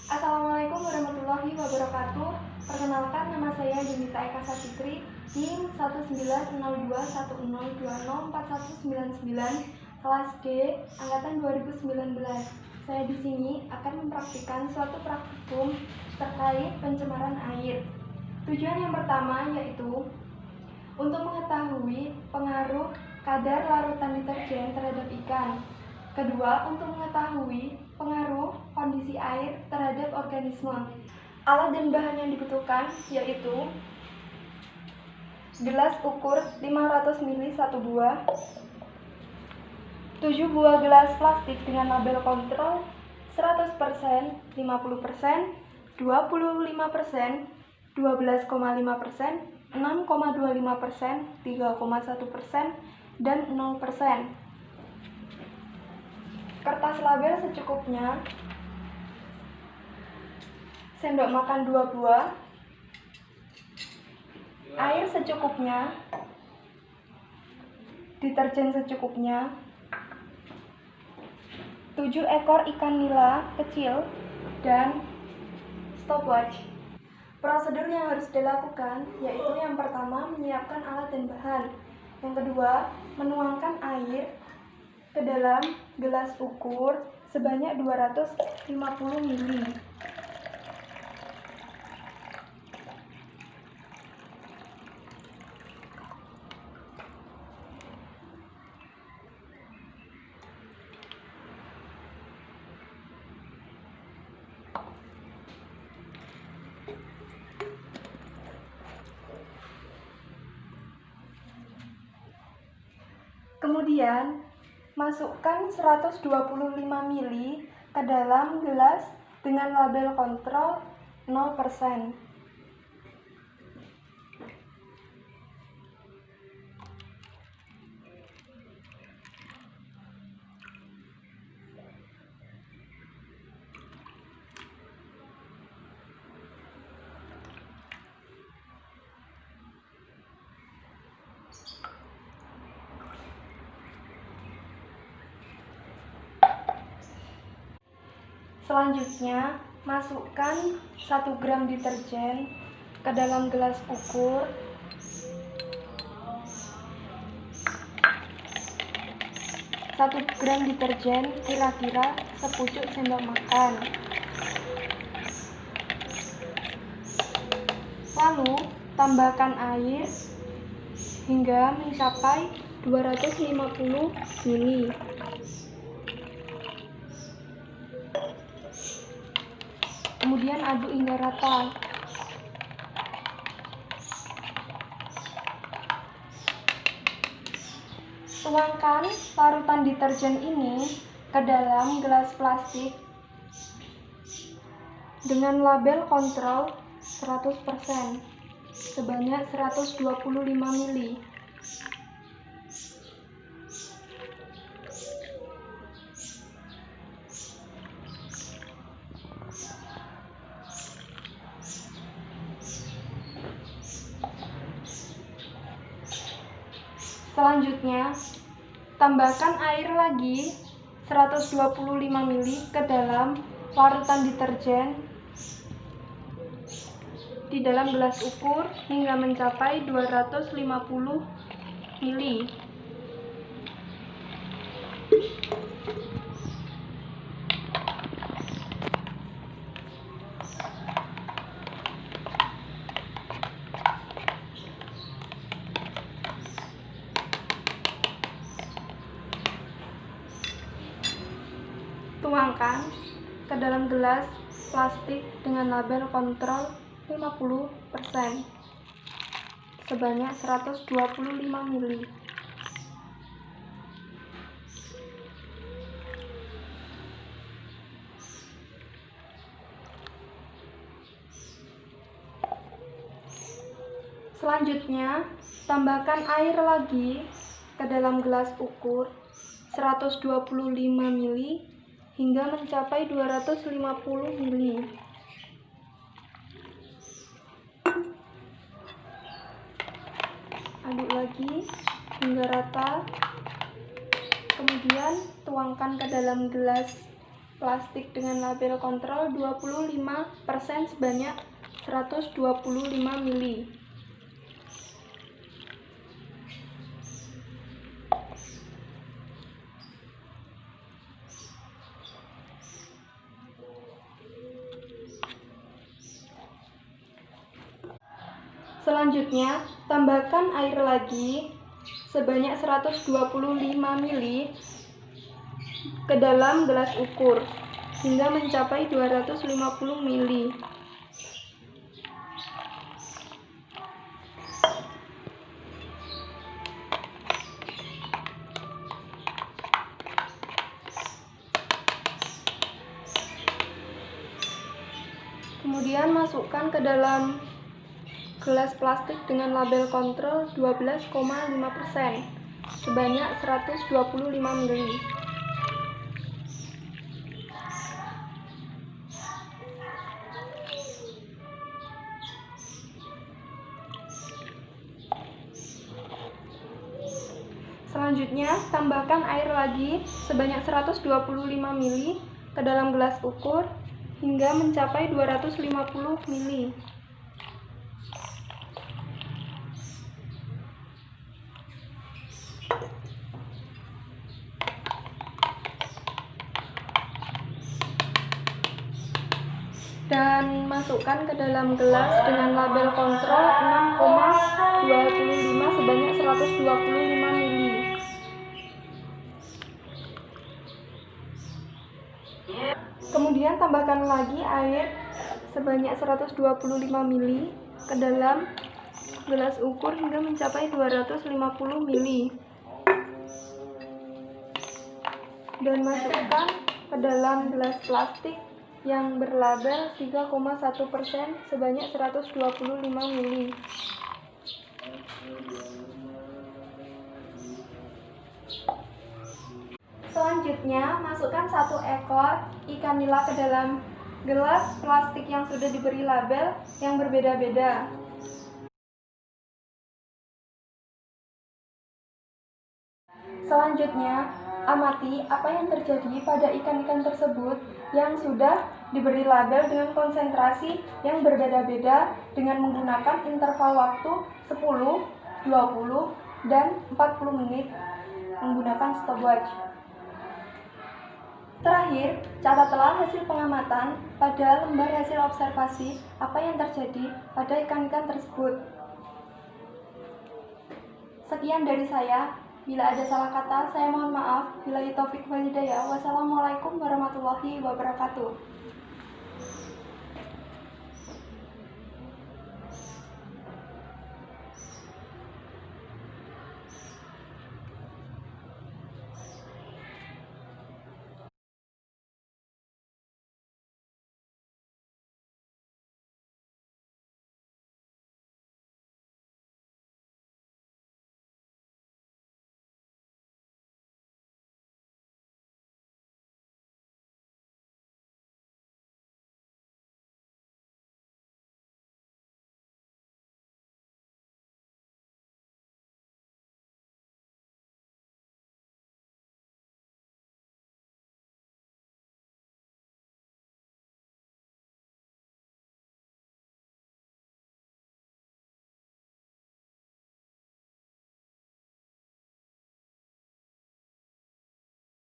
Assalamualaikum warahmatullahi wabarakatuh. Perkenalkan, nama saya Yunita Eka Sapitri, NIM 190210204199, kelas D, angkatan 2019. Saya di sini akan mempraktikkan suatu praktikum terkait pencemaran air. Tujuan yang pertama yaitu untuk mengetahui pengaruh kadar larutan deterjen terhadap ikan. Kedua, untuk mengetahui pengaruh kondisi air terhadap organisme. Alat dan bahan yang dibutuhkan yaitu gelas ukur 500 ml 1 buah, 7 buah gelas plastik dengan label kontrol 100%, 50%, 25%, 12,5%, 6,25%, 3,1%, dan 0%. Kertas label secukupnya, sendok makan 2 buah, air secukupnya, deterjen secukupnya, 7 ekor ikan nila kecil, dan stopwatch. Prosedur yang harus dilakukan yaitu yang pertama menyiapkan alat dan bahan, yang kedua menuangkan air ke dalam gelas ukur sebanyak 250 ml. Kemudian masukkan 125 ml ke dalam gelas dengan label kontrol 0%. Selanjutnya, masukkan 1 gram deterjen ke dalam gelas ukur. Satu gram deterjen kira-kira sepucuk sendok makan. Lalu, tambahkan air hingga mencapai 250 ml. Kemudian aduk hingga rata. Tuangkan larutan deterjen ini ke dalam gelas plastik dengan label kontrol 100% sebanyak 125 ml. Selanjutnya, tambahkan air lagi 125 ml ke dalam larutan deterjen di dalam gelas ukur hingga mencapai 250 ml. Tuangkan ke dalam gelas plastik dengan label kontrol 50% sebanyak 125 ml. Selanjutnya, tambahkan air lagi ke dalam gelas ukur 125 ml hingga mencapai 250 ml. Aduk lagi hingga rata. Kemudian tuangkan ke dalam gelas plastik dengan label kontrol 25% sebanyak 125 ml. Selanjutnya, tambahkan air lagi sebanyak 125 ml ke dalam gelas ukur hingga mencapai 250 ml. Kemudian masukkan ke dalam gelas plastik dengan label kontrol 12,5% sebanyak 125 ml. Selanjutnya, tambahkan air lagi sebanyak 125 ml ke dalam gelas ukur hingga mencapai 250 ml. Dan masukkan ke dalam gelas dengan label kontrol 6,25 sebanyak 125 ml. Kemudian tambahkan lagi air sebanyak 125 ml ke dalam gelas ukur hingga mencapai 250 ml. Dan masukkan ke dalam gelas plastik yang berlabel 3,1% sebanyak 125 ml. Selanjutnya, masukkan 1 ekor ikan nila ke dalam gelas plastik yang sudah diberi label yang berbeda-beda. Selanjutnya, amati apa yang terjadi pada ikan-ikan tersebut yang sudah diberi label dengan konsentrasi yang berbeda-beda dengan menggunakan interval waktu 10, 20, dan 40 menit menggunakan stopwatch. Terakhir, catatlah hasil pengamatan pada lembar hasil observasi apa yang terjadi pada ikan-ikan tersebut. Sekian dari saya. Bila ada salah kata, saya mohon maaf. Billahi taufik wal hidayah. Wassalamualaikum warahmatullahi wabarakatuh.